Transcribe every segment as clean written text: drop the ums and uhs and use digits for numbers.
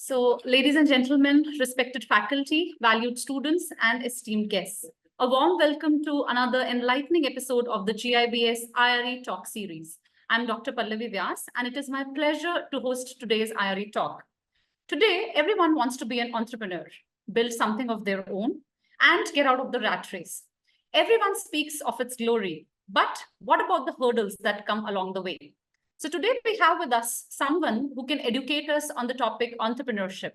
So, ladies and gentlemen, respected faculty, valued students, and esteemed guests, a warm welcome to another enlightening episode of the GIBS IRE Talks Series. I'm Dr. Pallavi Vyas, and it is my pleasure to host today's IRE Talk. Today, everyone wants to be an entrepreneur, build something of their own, and get out of the rat race. Everyone speaks of its glory, but what about the hurdles that come along the way? So today we have with us someone who can educate us on the topic entrepreneurship,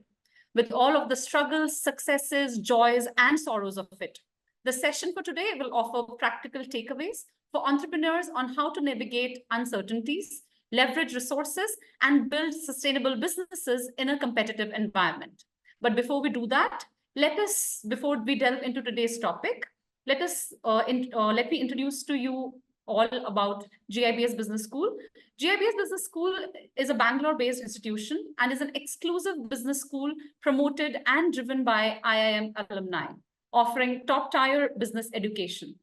with all of the struggles, successes, joys, and sorrows of it. The session for today will offer practical takeaways for entrepreneurs on how to navigate uncertainties, leverage resources, and build sustainable businesses in a competitive environment. But before we do that, before we delve into today's topic, let me introduce to you all about GIBS Business School. GIBS Business School is a Bangalore-based institution and is an exclusive business school promoted and driven by IIM alumni, offering top-tier business education.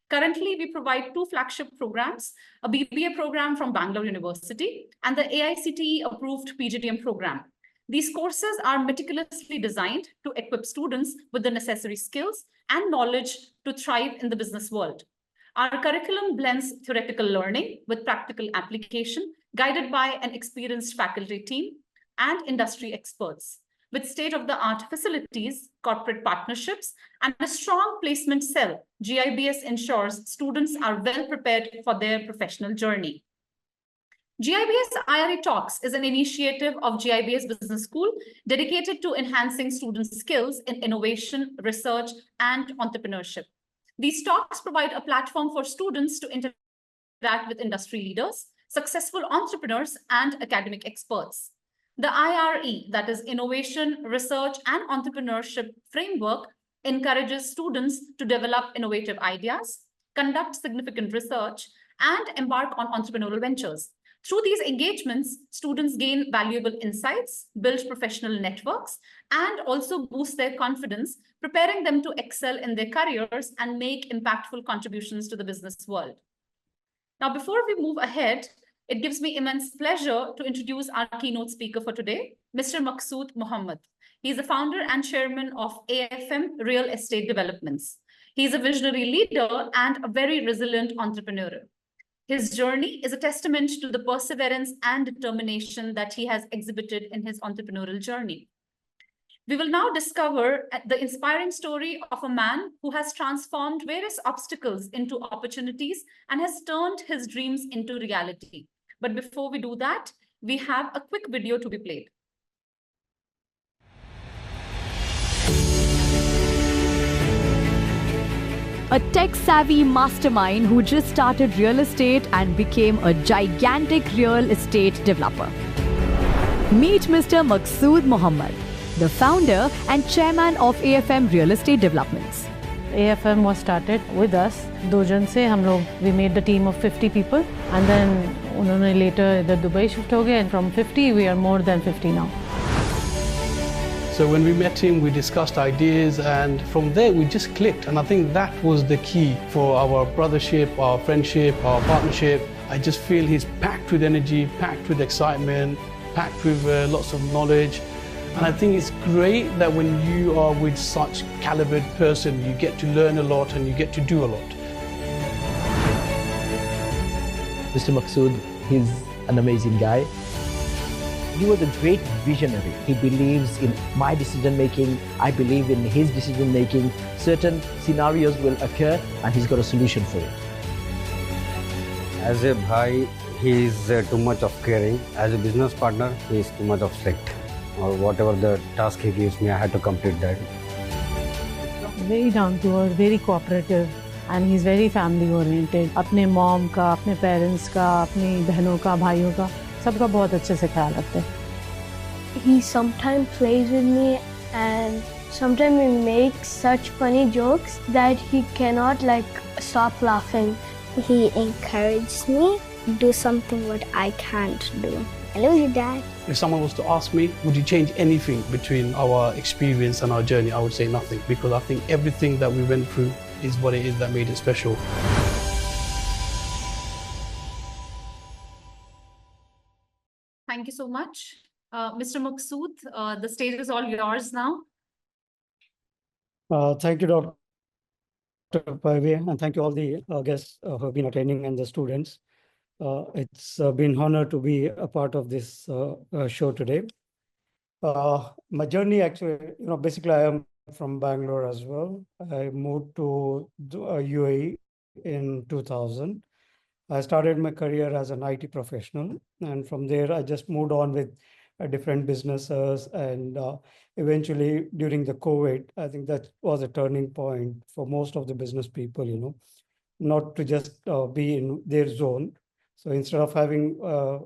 Currently, we provide two flagship programs, a BBA program from Bangalore University and the AICTE-approved PGDM program. These courses are meticulously designed to equip students with the necessary skills and knowledge to thrive in the business world. Our curriculum blends theoretical learning with practical application, guided by an experienced faculty team and industry experts. With state-of-the-art facilities, corporate partnerships, and a strong placement cell, GIBS ensures students are well prepared for their professional journey. GIBS IRE Talks is an initiative of GIBS Business School dedicated to enhancing students' skills in innovation, research, and entrepreneurship. These talks provide a platform for students to interact with industry leaders, successful entrepreneurs, and academic experts. The IRE, that is Innovation, Research, and Entrepreneurship Framework, encourages students to develop innovative ideas, conduct significant research, and embark on entrepreneurial ventures. Through these engagements, students gain valuable insights, build professional networks, and also boost their confidence, preparing them to excel in their careers and make impactful contributions to the business world. Now, before we move ahead, it gives me immense pleasure to introduce our keynote speaker for today, Mr. Maqsood Muhammed. He is the founder and chairman of AFM Real Estate Developments. He is a visionary leader and a very resilient entrepreneur. His journey is a testament to the perseverance and determination that he has exhibited in his entrepreneurial journey. We will now discover the inspiring story of a man who has transformed various obstacles into opportunities and has turned his dreams into reality. But before we do that, we have a quick video to be played. A tech-savvy mastermind who just started real estate and became a gigantic real estate developer. Meet Mr. Maqsood Muhammed, the founder and chairman of AFM Real Estate Developments. AFM was started with us. दो जन से हम लोग we made the team of 50 people and then उन्होंने later इधर Dubai shift हो गए and from 50 we are more than 50 now. So when we met him, we discussed ideas, and from there we just clicked. And I think that was the key for our brothership, our friendship, our partnership. I just feel he's packed with energy, packed with excitement, packed with lots of knowledge. And I think it's great that when you are with such calibered person, you get to learn a lot and you get to do a lot. Mr. Maqsood, he's an amazing guy. He was a great visionary. He believes in my decision making. I believe in his decision making. Certain scenarios will occur and he's got a solution for it. As a bhai, he is too much of caring. As a business partner, he is too much of strict. Or whatever the task he gives me, I have to complete that. Very down to earth, very cooperative, and he's very family oriented. अपने mom का, अपने parents का, अपनी बहनों का, भाइयों का, सबका बहुत अच्छे से ख्याल रखते हैं. He sometimes plays with me and sometimes he makes such funny jokes that he cannot stop laughing. He encourages me to do something what I can't do. I love you, Dad. If someone was to ask me, would you change anything between our experience and our journey, I would say nothing, because I think everything that we went through is what it is that made it special. Thank you so much. Mr. Maqsood, the stage is all yours now. Thank you, Dr. Pavia, and thank you all the guests who have been attending and the students. It's been an honor to be a part of this show today. My journey actually, basically I am from Bangalore as well. I moved to UAE in 2000. I started my career as an IT professional, and from there I just moved on with different businesses. And eventually, during the COVID, I think that was a turning point for most of the business people. Not to just be in their zone. So instead of having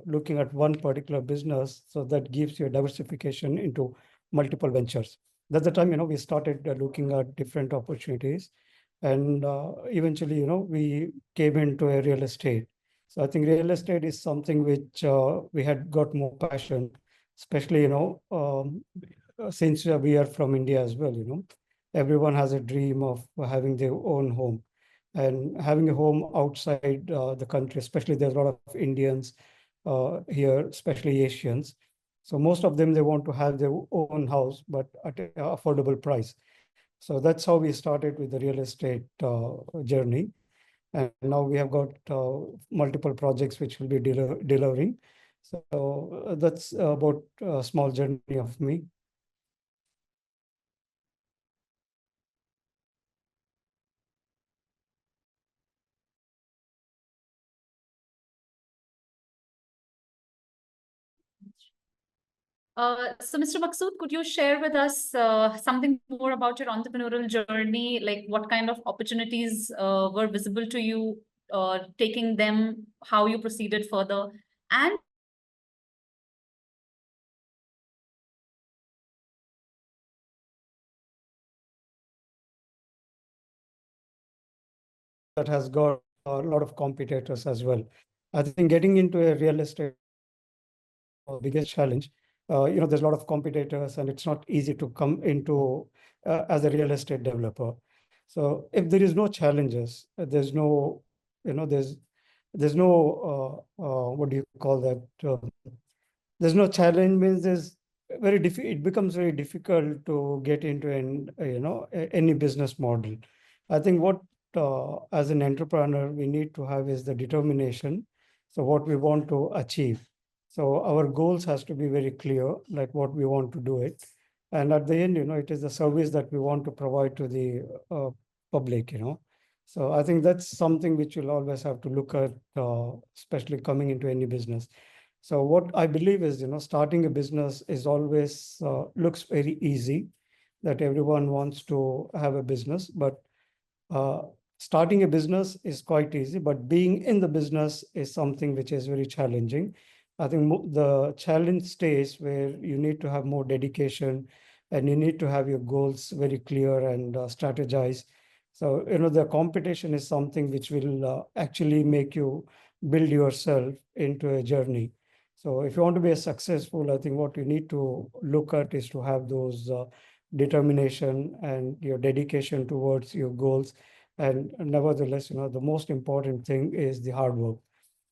looking at one particular business, so that gives you a diversification into multiple ventures. That's the time we started looking at different opportunities. And eventually, we came into a real estate. So I think real estate is something which we had got more passion, especially, since we are from India as well, everyone has a dream of having their own home and having a home outside the country, especially there's a lot of Indians here, especially Asians. So most of them, they want to have their own house, but at an affordable price. So that's how we started with the real estate journey. And now we have got multiple projects which will be delivering. So that's about a small journey of me. So, Mr. Maqsood, could you share with us something more about your entrepreneurial journey? Like what kind of opportunities were visible to you, taking them, how you proceeded further, and that has got a lot of competitors as well. I think getting into a real estate biggest challenge. There's a lot of competitors, and it's not easy to come into as a real estate developer. So if there is no challenges, there's no, there's no what do you call that? There's no challenge means there's it becomes very difficult to get into any business model. I think what as an entrepreneur we need to have is the determination. So what we want to achieve. So our goals has to be very clear, like what we want to do it. And at the end, it is the service that we want to provide to the public, So I think that's something which you'll always have to look at, especially coming into any business. So what I believe is, starting a business is always looks very easy, that everyone wants to have a business, but starting a business is quite easy, but being in the business is something which is very challenging. I think the challenge stays where you need to have more dedication and you need to have your goals very clear and strategize. So, the competition is something which will actually make you build yourself into a journey. So if you want to be successful, I think what you need to look at is to have those determination and your dedication towards your goals. And nevertheless, the most important thing is the hard work.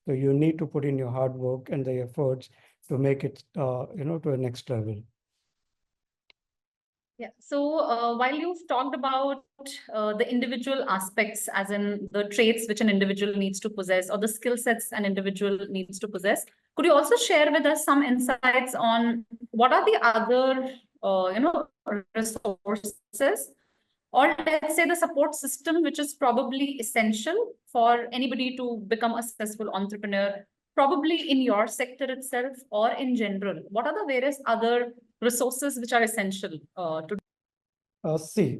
So you need to put in your hard work and the efforts to make it, to a next level. yeah. So while you've talked about the individual aspects, as in the traits which an individual needs to possess or the skill sets an individual needs to possess, could you also share with us some insights on what are the other, resources, or let's say the support system, which is probably essential for anybody to become a successful entrepreneur, probably in your sector itself or in general? What are the various other resources which are essential to See,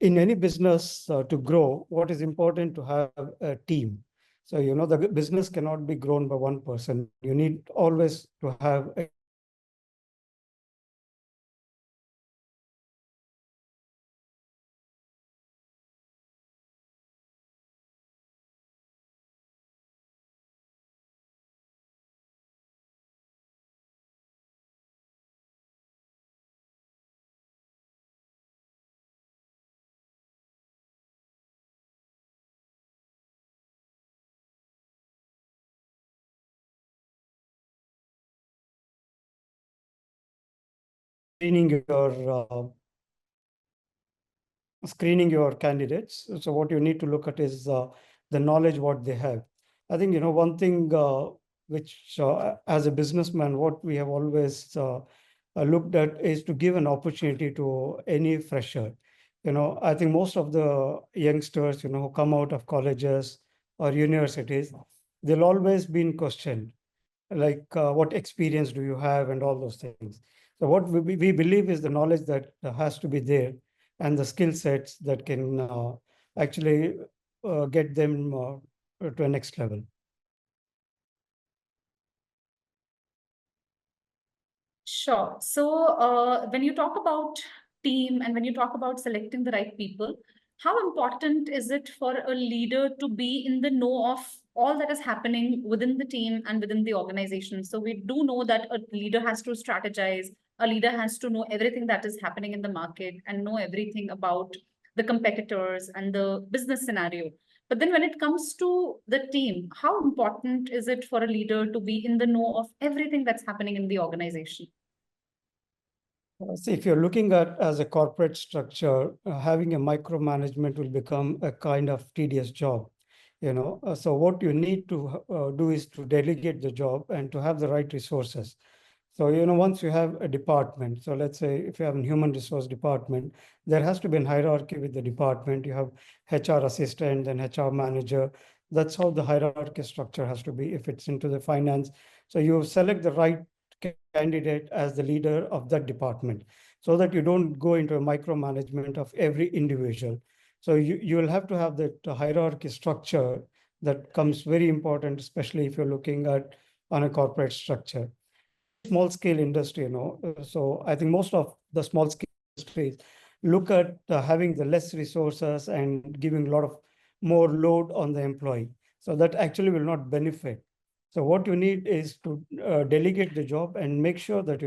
in any business to grow, what is important to have a team. So, the business cannot be grown by one person. You need always to have a screening your candidates. So what you need to look at is the knowledge what they have. I think one thing which as a businessman, what we have always looked at is to give an opportunity to any fresher. I think most of the youngsters who come out of colleges or universities, they'll always be in question, like what experience do you have and all those things. So what we believe is the knowledge that has to be there and the skill sets that can actually get them to a next level. Sure. So when you talk about team and when you talk about selecting the right people, how important is it for a leader to be in the know of all that is happening within the team and within the organization? So we do know that a leader has to strategize, a leader has to know everything that is happening in the market and know everything about the competitors and the business scenario. But then when it comes to the team, how important is it for a leader to be in the know of everything that's happening in the organization? See, if you're looking at as a corporate structure, having a micromanagement will become a kind of tedious job. So what you need to do is to delegate the job and to have the right resources. So, once you have a department, so let's say if you have a human resource department, there has to be a hierarchy with the department. You have HR assistant, then HR manager. That's how the hierarchy structure has to be if it's into the finance. So you select the right candidate as the leader of that department so that you don't go into a micromanagement of every individual. So you will have to have that hierarchy structure that comes very important, especially if you're looking at on a corporate structure. Small scale industry, so I think most of the small scale industries look at having the less resources and giving a lot of more load on the employee. So that actually will not benefit. So what you need is to delegate the job and make sure that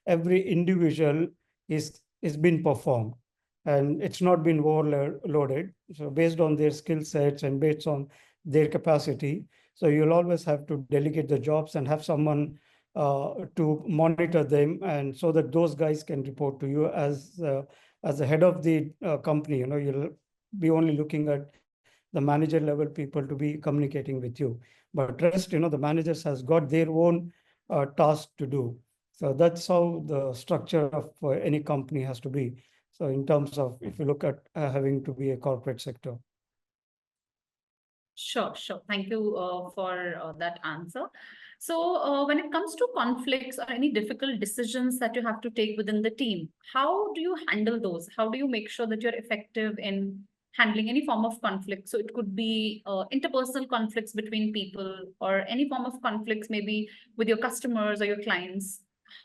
every individual is being performed and it's not been overloaded. So based on their skill sets and based on their capacity. So you'll always have to delegate the jobs and have someone to monitor them, and so that those guys can report to you as the head of the company. You'll be only looking at the manager level people to be communicating with you, but rest the managers has got their own task to do. So that's how the structure of any company has to be. So in terms of if you look at having to be a corporate sector. Sure. Thank you for that answer. So when it comes to conflicts or any difficult decisions that you have to take within the team, how do you handle those? How do you make sure that you're effective in handling any form of conflict? So it could be interpersonal conflicts between people or any form of conflicts maybe with your customers or your clients.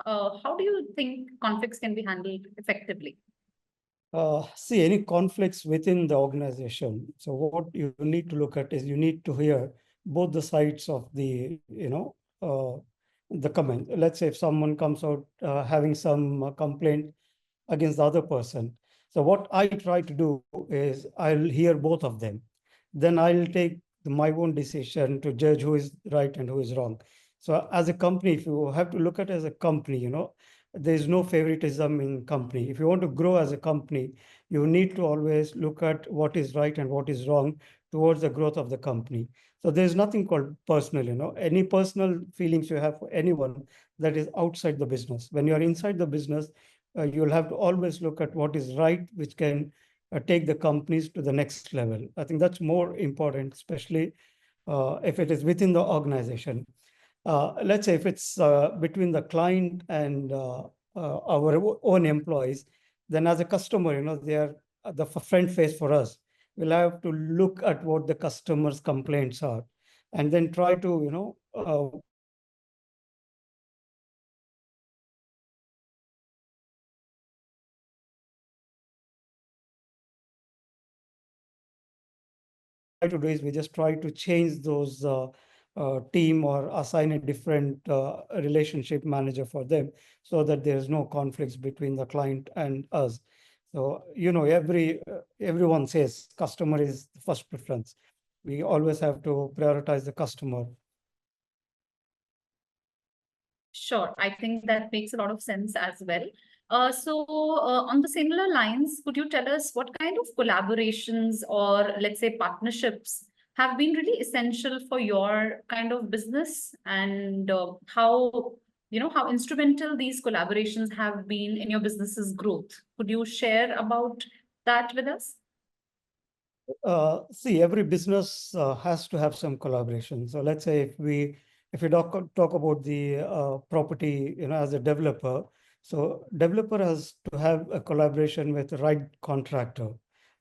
How do you think conflicts can be handled effectively? See any conflicts within the organization. So what you need to look at is you need to hear both the sides of the the comment. Let's say if someone comes out having some complaint against the other person. So what I try to do is I'll hear both of them. Then I'll take my own decision to judge who is right and who is wrong. So as a company, if you have to look at it as a company, there's no favoritism in company. If you want to grow as a company, you need to always look at what is right and what is wrong towards the growth of the company. So there's nothing called personal, any personal feelings you have for anyone that is outside the business. When you're inside the business, you'll have to always look at what is right, which can take the companies to the next level. I think that's more important, especially if it is within the organization. Let's say if it's between the client and our own employees, then as a customer, they are the front face for us. We'll have to look at what the customers' complaints are and then try to, to do is we just try to change those team or assign a different relationship manager for them so that there's no conflicts between the client and us. So, everyone says customer is the first preference. We always have to prioritize the customer. Sure. I think that makes a lot of sense as well. On the similar lines, could you tell us what kind of collaborations or let's say partnerships have been really essential for your kind of business, and how instrumental these collaborations have been in your business's growth? Could you share about that with us? See, every business has to have some collaboration. So let's say if we talk about the property, as a developer, so developer has to have a collaboration with the right contractor,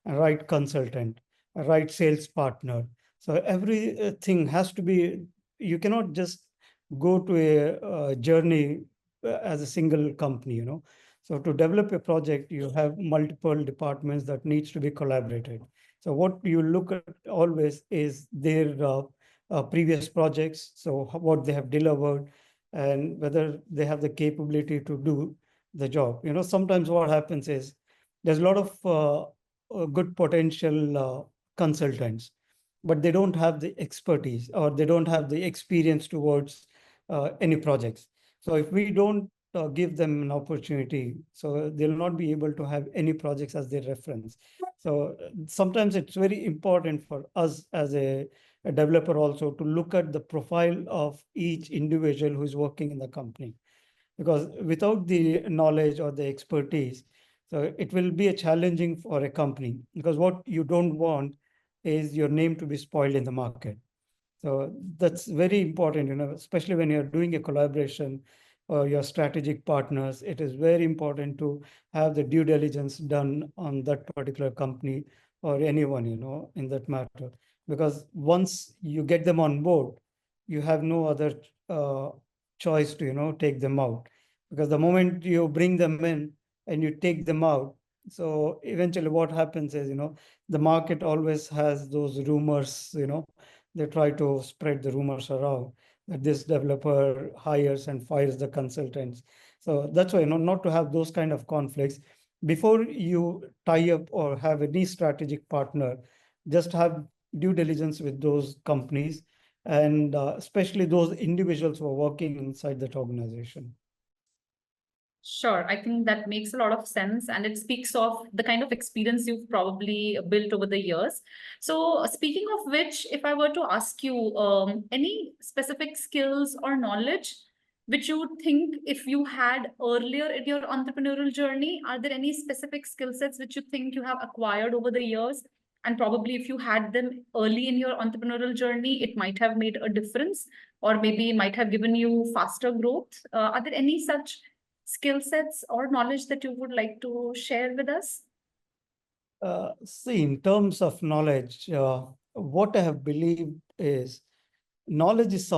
a right consultant, a right sales partner. So everything has to be. You cannot just go to a journey as a single company. So to develop a project, you have multiple departments that needs to be collaborated. So what you look at always is their previous projects, so what they have delivered and whether they have the capability to do the job. Sometimes what happens is there's a lot of good potential consultants, but they don't have the expertise or they don't have the experience towards any projects. So if we don't give them an opportunity, so they'll not be able to have any projects as their reference. So sometimes it's very important for us as a developer also to look at the profile of each individual who is working in the company, because without the knowledge or the expertise, so it will be a challenging for a company, because what you don't want is your name to be spoiled in the market. So that's very important, especially when you're doing a collaboration or your strategic partners. It is very important to have the due diligence done on that particular company or anyone, in that matter. Because once you get them on board, you have no other choice to, take them out. Because the moment you bring them in and you take them out, so eventually what happens is, the market always has those rumors, they try to spread the rumors around that this developer hires and fires the consultants. So that's why, not to have those kind of conflicts. Before you tie up or have any strategic partner, just have due diligence with those companies and especially those individuals who are working inside that organization. Sure, I think that makes a lot of sense, and it speaks of the kind of experience you've probably built over the years. So, speaking of which, if I were to ask you any specific skills or knowledge which you would think if you had earlier in your entrepreneurial journey, are there any specific skill sets which you think you have acquired over the years? And probably if you had them early in your entrepreneurial journey, it might have made a difference, or maybe might have given you faster growth. Are there any such skill sets or knowledge that you would like to share with us? See, in terms of knowledge, what I have believed is knowledge is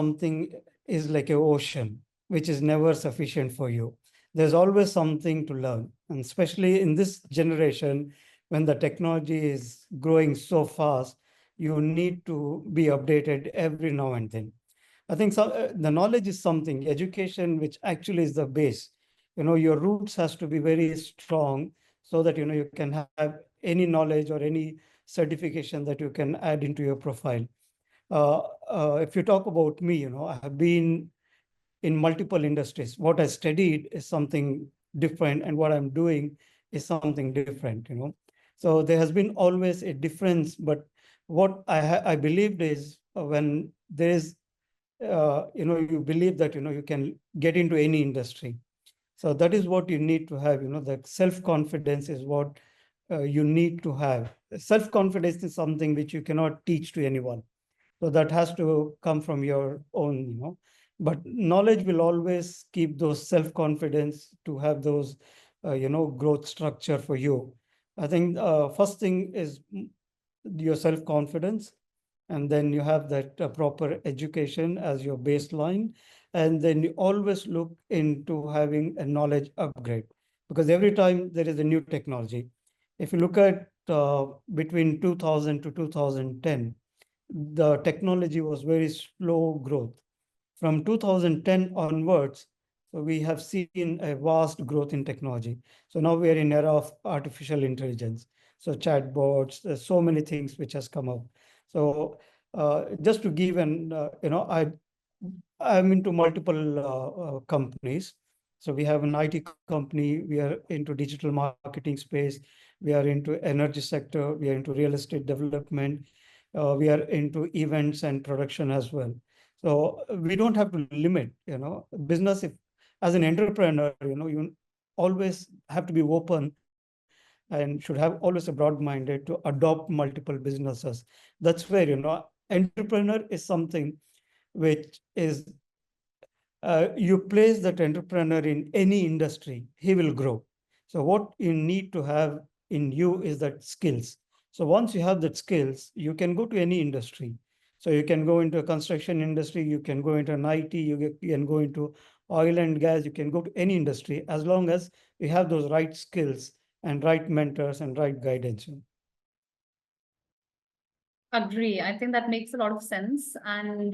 like an ocean, which is never sufficient for you. There's always something to learn. And especially in this generation, when the technology is growing so fast, you need to be updated every now and then. I think the knowledge is something, education, which actually is the base. Your roots has to be very strong so that, you can have any knowledge or any certification that you can add into your profile. If you talk about me, I have been in multiple industries. What I studied is something different, and what I'm doing is something different, So there has been always a difference, but what I believed is when there is, you believe that, you can get into any industry. So that is what you need to have, the self-confidence is what you need to have. Self-confidence is something which you cannot teach to anyone. So that has to come from your own, But knowledge will always keep those self-confidence to have those, growth structure for you. I think first thing is your self-confidence, and then you have that proper education as your baseline. And then you always look into having a knowledge upgrade, because every time there is a new technology. If you look at between 2000 to 2010, the technology was very slow growth. From 2010 onwards, so we have seen a vast growth in technology. So now we are in era of artificial intelligence. So chatbots, there's so many things which has come up. So just to give I'm into multiple companies. So we have an IT company, we are into digital marketing space, we are into energy sector, we are into real estate development, we are into events and production as well. So we don't have to limit, business. If as an entrepreneur, you always have to be open and should have always a broad-minded to adopt multiple businesses. That's where, entrepreneur is something which is you place that entrepreneur in any industry, he will grow. So what you need to have in you is that skills. So once you have that skills, you can go to any industry. So you can go into a construction industry, you can go into an IT, you can go into oil and gas, you can go to any industry as long as you have those right skills and right mentors and right guidance. Agree. I think that makes a lot of sense. And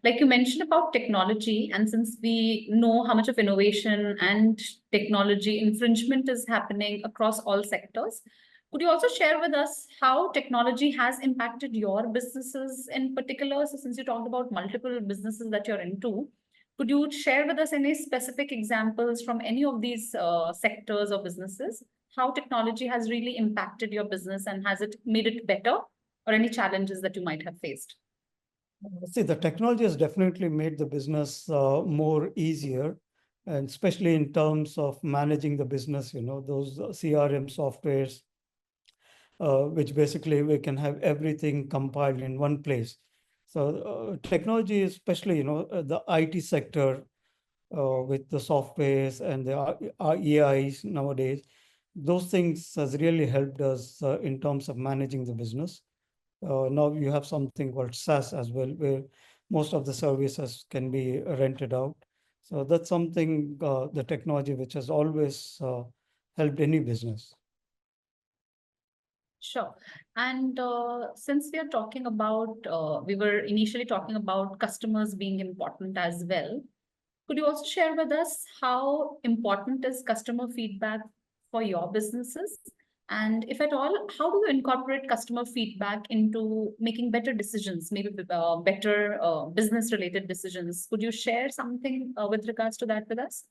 like you mentioned about technology, and since we know how much of innovation and technology infringement is happening across all sectors, could you also share with us how technology has impacted your businesses in particular? So since you talked about multiple businesses that you're into, could you share with us any specific examples from any of these sectors or businesses? How technology has really impacted your business and has it made it better? Or any challenges that you might have faced? See, the technology has definitely made the business more easier, and especially in terms of managing the business, those CRM softwares, which basically we can have everything compiled in one place. So technology, especially, the IT sector with the softwares and the AIs nowadays, those things has really helped us in terms of managing the business. Now you have something called SaaS as well, where most of the services can be rented out. So that's something, the technology which has always helped any business. Sure. And since we are talking about, we were initially talking about customers being important as well. Could you also share with us how important is customer feedback for your businesses? And if at all, how do you incorporate customer feedback into making better decisions, maybe better business-related decisions? Could you share something with regards to that with us?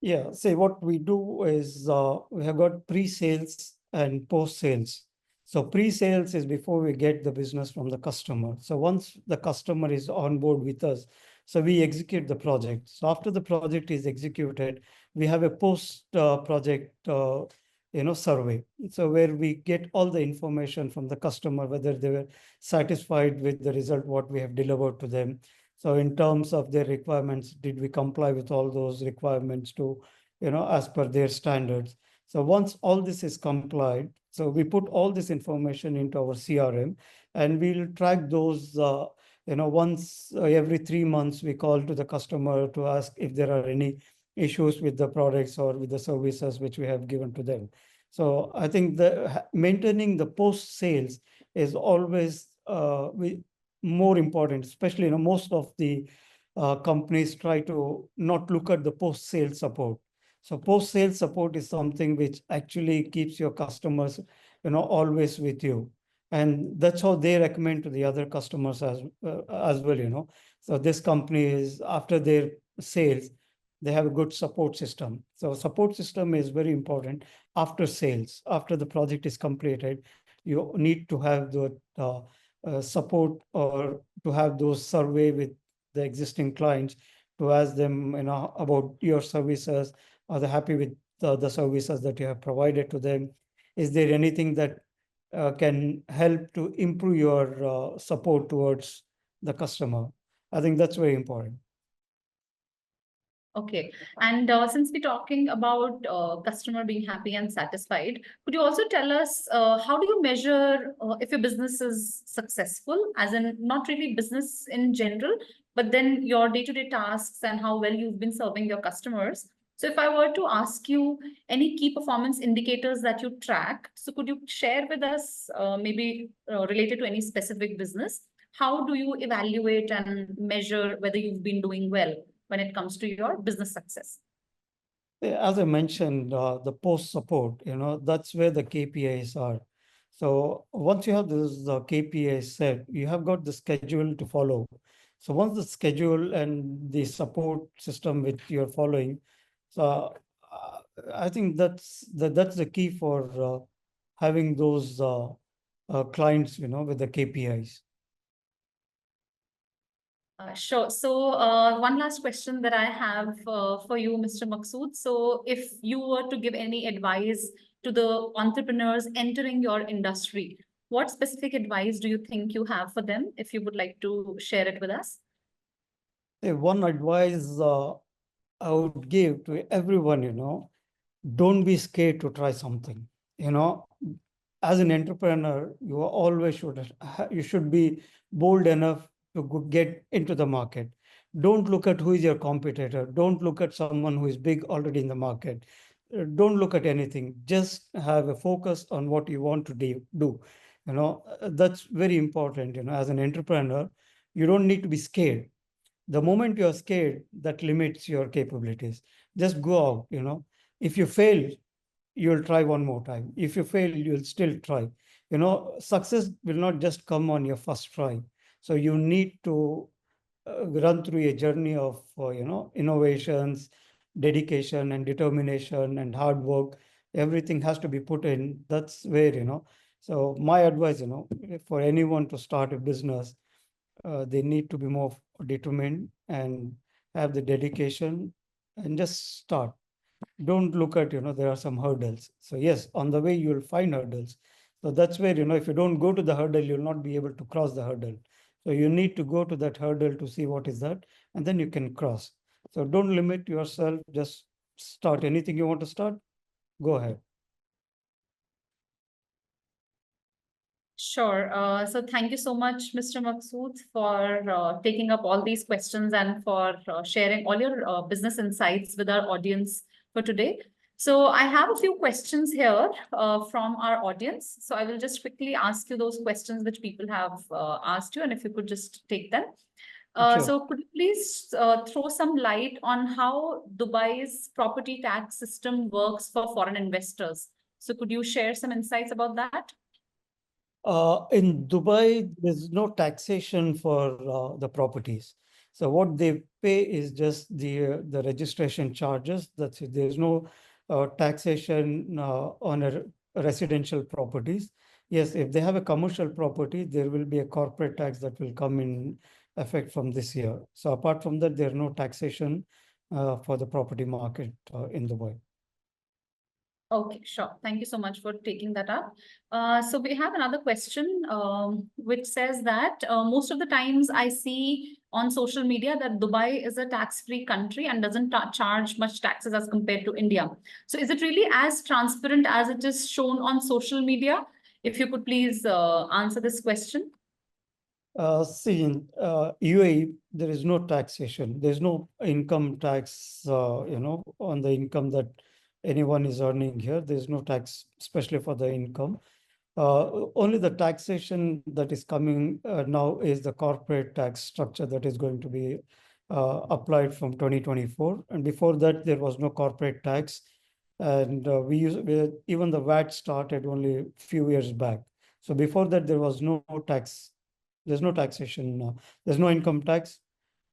Yeah, say what we do is we have got pre-sales and post-sales. So pre-sales is before we get the business from the customer. So once the customer is on board with us, so we execute the project. So after the project is executed, we have a post-project survey. So where we get all the information from the customer, whether they were satisfied with the result, what we have delivered to them. So in terms of their requirements, did we comply with all those requirements to, as per their standards? So once all this is complied, so we put all this information into our CRM and we'll track those, once every 3 months, we call to the customer to ask if there are any issues with the products or with the services which we have given to them. So I think the maintaining the post sales is always more important, especially most of the companies try to not look at the post sales support. So post sales support is something which actually keeps your customers always with you, and that's how they recommend to the other customers as well. So this company is, after their sales, they have a good support system. So support system is very important after sales. After the project is completed, you need to have the support, or to have those survey with the existing clients to ask them about your services. Are they happy with the services that you have provided to them? Is there anything that can help to improve your support towards the customer? I think that's very important. Okay. And since we're talking about customer being happy and satisfied, could you also tell us how do you measure if your business is successful, as in not really business in general, but then your day-to-day tasks and how well you've been serving your customers? So if I were to ask you any key performance indicators that you track, so could you share with us maybe related to any specific business? How do you evaluate and measure whether you've been doing well when it comes to your business success? As I mentioned, the post support, that's where the KPIs are. So once you have this KPI set, you have got the schedule to follow. So once the schedule and the support system which you're following, So I think that's the key for having those clients, with the KPIs. Sure. So one last question that I have for you, Mr. Maqsood. So if you were to give any advice to the entrepreneurs entering your industry, what specific advice do you think you have for them, if you would like to share it with us? One advice I would give to everyone, don't be scared to try something. As an entrepreneur, you always you should be bold enough to get into the market. Don't look at who is your competitor. Don't look at someone who is big already in the market. Don't look at anything. Just have a focus on what you want to do. That's very important. As an entrepreneur, you don't need to be scared. The moment you're scared, that limits your capabilities. Just go out. If you fail, you'll try one more time. If you fail, you'll still try. Success will not just come on your first try. So you need to run through a journey of innovations, dedication and determination and hard work. Everything has to be put in. That's where. So my advice, for anyone to start a business, they need to be more determined and have the dedication and just start. Don't look at, there are some hurdles. So yes, on the way you'll find hurdles. So that's where, if you don't go to the hurdle, you'll not be able to cross the hurdle. So you need to go to that hurdle to see what is that, and then you can cross. So don't limit yourself, just start anything you want to start, go ahead. Sure. So thank you so much, Mr. Maqsood, for taking up all these questions and for sharing all your business insights with our audience for today. So I have a few questions here from our audience. So I will just quickly ask you those questions which people have asked you, and if you could just take them. Sure. So could you please throw some light on how Dubai's property tax system works for foreign investors? So could you share some insights about that? In Dubai, there's no taxation for the properties. So what they pay is just the registration charges. That's it. There's no taxation on a residential properties. Yes, if they have a commercial property, there will be a corporate tax that will come in effect from this year. So apart from that, there's no taxation for the property market in Dubai. Okay, sure. Thank you so much for taking that up. So we have another question, which says that most of the times I see on social media that Dubai is a tax-free country and doesn't charge much taxes as compared to India. So is it really as transparent as it is shown on social media? If you could please answer this question. See, in UAE, there is no taxation. There's no income tax, on the income that anyone is earning here. There's no tax, especially for the income. Only the taxation that is coming now is the corporate tax structure that is going to be applied from 2024. And before that, there was no corporate tax. And even the VAT started only a few years back. So before that, there was no tax. There's no taxation. There's no income tax,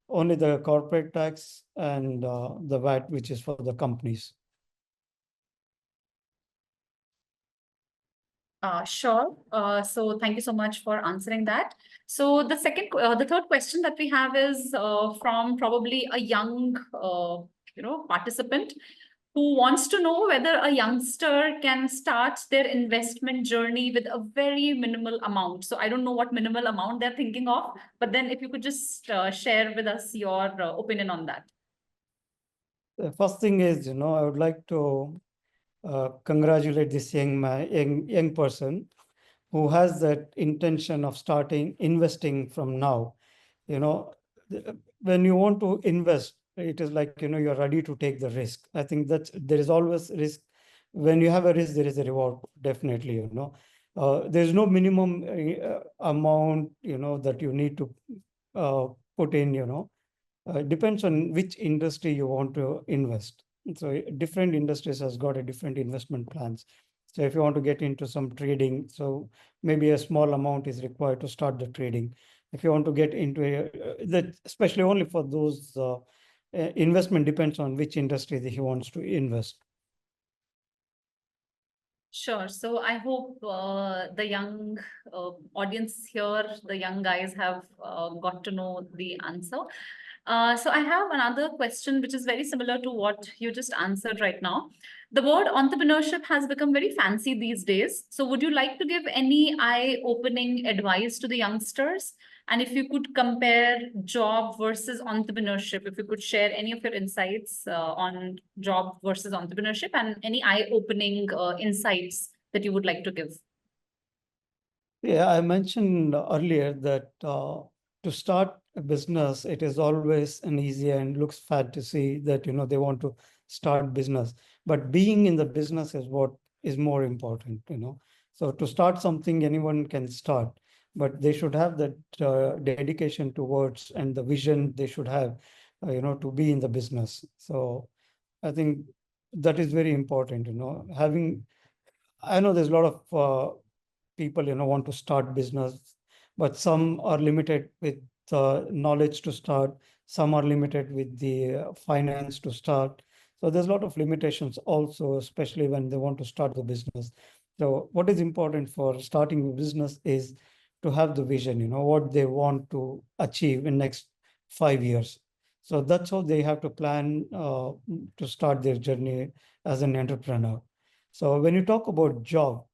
only the corporate tax and the VAT, which is for the companies. Sure. So thank you so much for answering that. So the third question that we have is from probably a young, participant who wants to know whether a youngster can start their investment journey with a very minimal amount. So I don't know what minimal amount they're thinking of, but then if you could just share with us your opinion on that. The first thing is, I would like to congratulate this young person who has that intention of starting investing from now. When you want to invest, it is like, you're ready to take the risk. I think that there is always risk. When you have a risk, there is a reward, definitely. There's no minimum amount, that you need to put in. It depends on which industry you want to invest. So different industries has got a different investment plans. So if you want to get into some trading, so maybe a small amount is required to start the trading. If you want to get into that, especially only for those investment depends on which industry that he wants to invest. Sure. So I hope the young audience here, the young guys have got to know the answer. So I have another question, which is very similar to what you just answered right now. The word entrepreneurship has become very fancy these days. So would you like to give any eye-opening advice to the youngsters? And if you could compare job versus entrepreneurship, if you could share any of your insights on job versus entrepreneurship and any eye-opening insights that you would like to give. Yeah, I mentioned earlier that to start a business, it is always an easy and looks fantasy that, they want to start business. But being in the business is what is more important, So to start something, anyone can start, but they should have that dedication towards and the vision they should have, to be in the business. So I think that is very important, I know there's a lot of people, want to start business, but some are limited with knowledge to start. Some are limited with the finance to start. So there's a lot of limitations also, especially when they want to start the business. So what is important for starting a business is to have the vision, what they want to achieve in next 5 years. So that's how they have to plan to start their journey as an entrepreneur. So when you talk about job,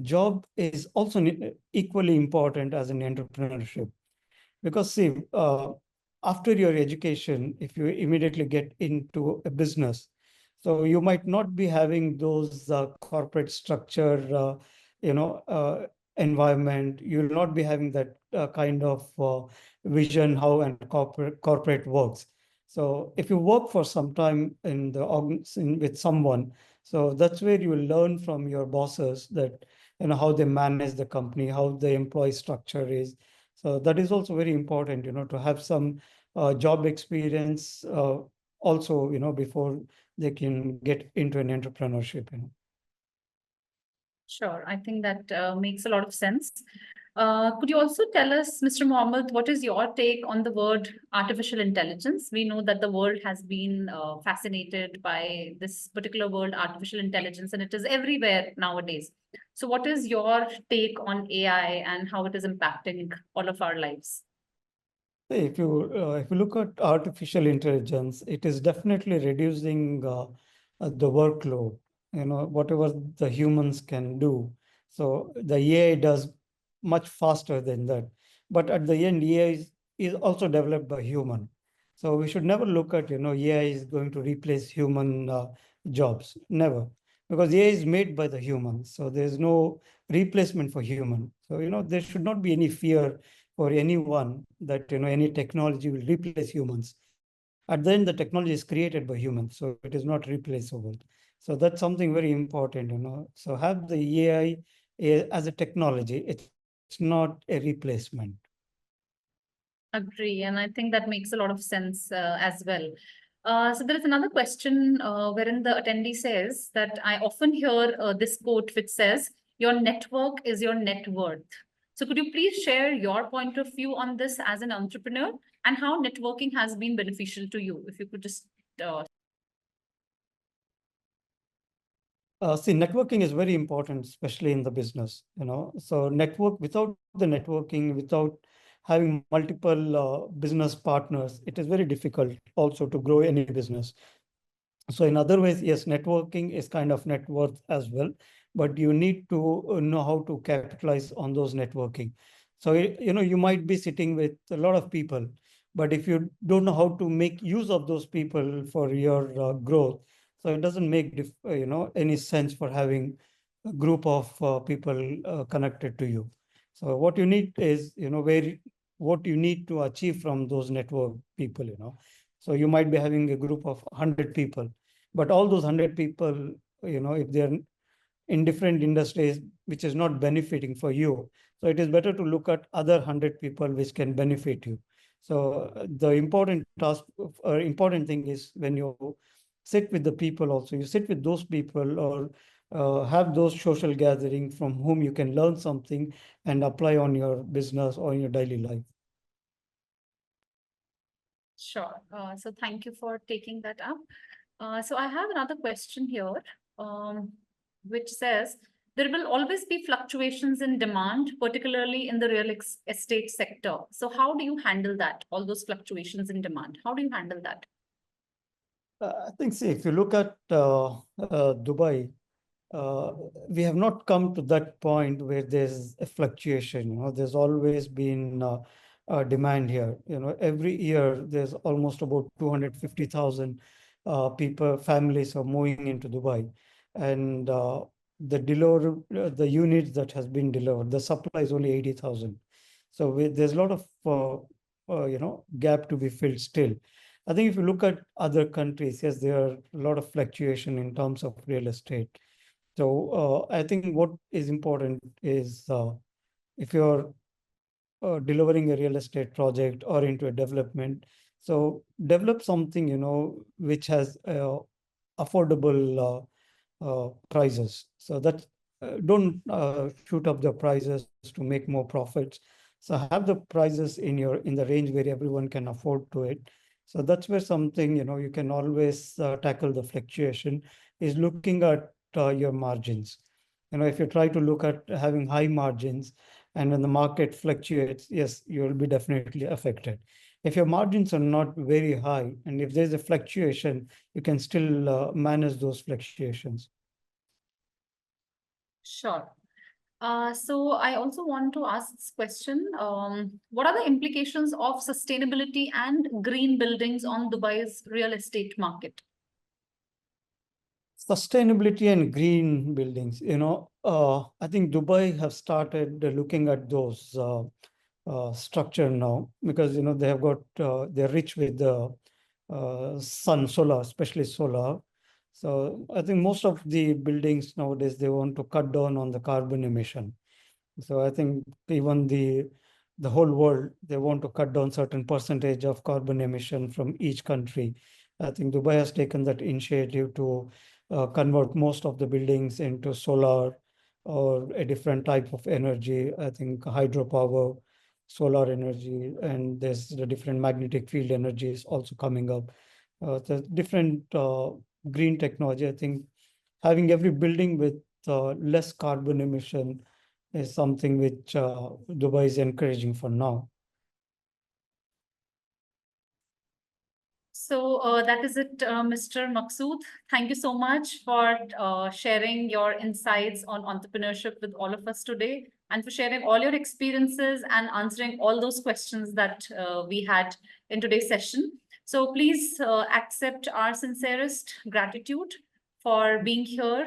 job is also equally important as an entrepreneurship. Because see, after your education, if you immediately get into a business, so you might not be having those corporate structure, environment. You'll not be having that kind of vision how and corporate works. So if you work for some time in the with someone, so that's where you will learn from your bosses that how they manage the company, how the employee structure is. So that is also very important, to have some job experience also, before they can get into an entrepreneurship. Sure, I think that makes a lot of sense. Could you also tell us, Mr. Muhammad, what is your take on the word artificial intelligence? We know that the world has been fascinated by this particular word, artificial intelligence, and it is everywhere nowadays. So what is your take on AI and how it is impacting all of our lives? If you look at artificial intelligence, it is definitely reducing the workload, whatever the humans can do. So the AI does much faster than that. But at the end, AI is also developed by human. So we should never look at, AI is going to replace human jobs. Never. Because AI is made by the humans. So there's no replacement for human. So, there should not be any fear for anyone that any technology will replace humans. At the end, the technology is created by humans, so it is not replaceable. So that's something very important. So have the AI as a technology. It's not a replacement. Agree, and I think that makes a lot of sense as well. So there is another question wherein the attendee says that I often hear this quote which says, "Your network is your net worth." So could you please share your point of view on this as an entrepreneur and how networking has been beneficial to you? If you could just See, networking is very important, especially in the business, So without the networking, without having multiple business partners, it is very difficult also to grow any business. So in other ways, yes, networking is kind of net worth as well, but you need to know how to capitalize on those networking. So, you might be sitting with a lot of people, but if you don't know how to make use of those people for your growth, so it doesn't make, any sense for having a group of people connected to you. So what you need is, what you need to achieve from those network people. So you might be having a group of 100 people, but all those 100 people, if they're in different industries, which is not benefiting for you, so it is better to look at other 100 people which can benefit you. So the important thing is when you sit with the people also, you sit with those people or have those social gathering from whom you can learn something and apply on your business or your daily life. Sure. So thank you for taking that up. So I have another question here, which says, there will always be fluctuations in demand, particularly in the real estate sector. So how do you handle that, all those fluctuations in demand? How do you handle that? I think, see, if you look at Dubai, we have not come to that point where there's a fluctuation. There's always been demand here. Every year there's almost about 250,000 people, families are moving into Dubai, and the units that has been delivered, the supply is only 80,000. So there's a lot of gap to be filled still. I think if you look at other countries, yes, there are a lot of fluctuation in terms of real estate. So I think what is important is if you're delivering a real estate project or into a development, so develop something, which has affordable prices. So that don't shoot up the prices to make more profits. So have the prices in the range where everyone can afford to it. So that's where something, you can always tackle the fluctuation, is looking at your margins. If you try to look at having high margins, and when the market fluctuates, yes, you will be definitely affected. If your margins are not very high, and if there's a fluctuation, you can still manage those fluctuations. Sure. So I also want to ask this question. What are the implications of sustainability and green buildings on Dubai's real estate market? Sustainability and green buildings, I think Dubai have started looking at those structure now, because, they have got, they're rich with the solar, especially solar. So I think most of the buildings nowadays, they want to cut down on the carbon emission. So I think even the whole world, they want to cut down certain percentage of carbon emission from each country. I think Dubai has taken that initiative to convert most of the buildings into solar or a different type of energy. I think hydropower, solar energy, and there's the different magnetic field energies also coming up. The different green technology. I think having every building with less carbon emission is something which Dubai is encouraging for now. So that is it, Mr. Maqsood. Thank you so much for sharing your insights on entrepreneurship with all of us today, and for sharing all your experiences and answering all those questions that we had in today's session. So please accept our sincerest gratitude for being here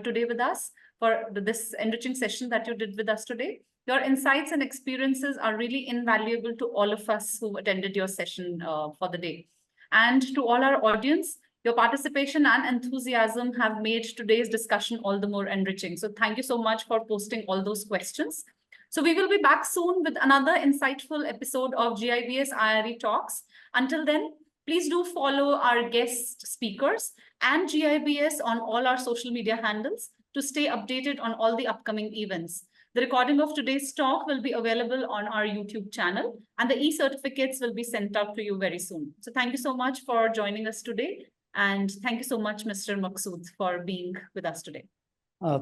today with us, for this enriching session that you did with us today. Your insights and experiences are really invaluable to all of us who attended your session for the day. And to all our audience, your participation and enthusiasm have made today's discussion all the more enriching. So thank you so much for posting all those questions. So we will be back soon with another insightful episode of GIBS IRE Talks. Until then, please do follow our guest speakers and GIBS on all our social media handles to stay updated on all the upcoming events. The recording of today's talk will be available on our YouTube channel, and the e-certificates will be sent out to you very soon. So thank you so much for joining us today. And thank you so much, Mr. Maqsood, for being with us today.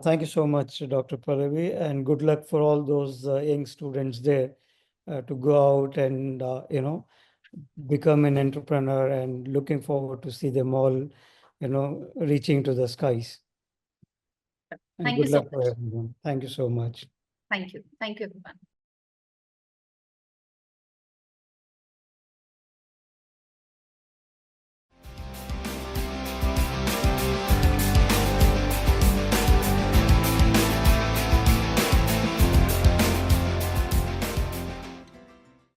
Thank you so much, Dr. Pallavi, and good luck for all those young students there to go out and, become an entrepreneur, and looking forward to see them all, reaching to the skies. And Thank you good so luck for much. everyone. Thank you so much. Thank you. Thank you, everyone.